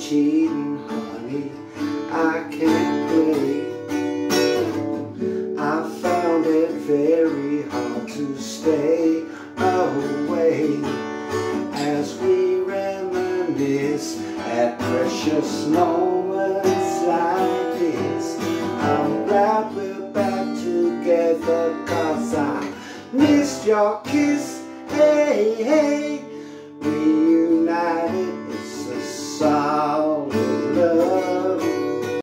cheating, honey, I can't play. I found it very hard to stay away as we reminisce at precious moments like this. I'm glad we're back together, 'cause I missed your kiss. Hey, hey, reunited, it's a solid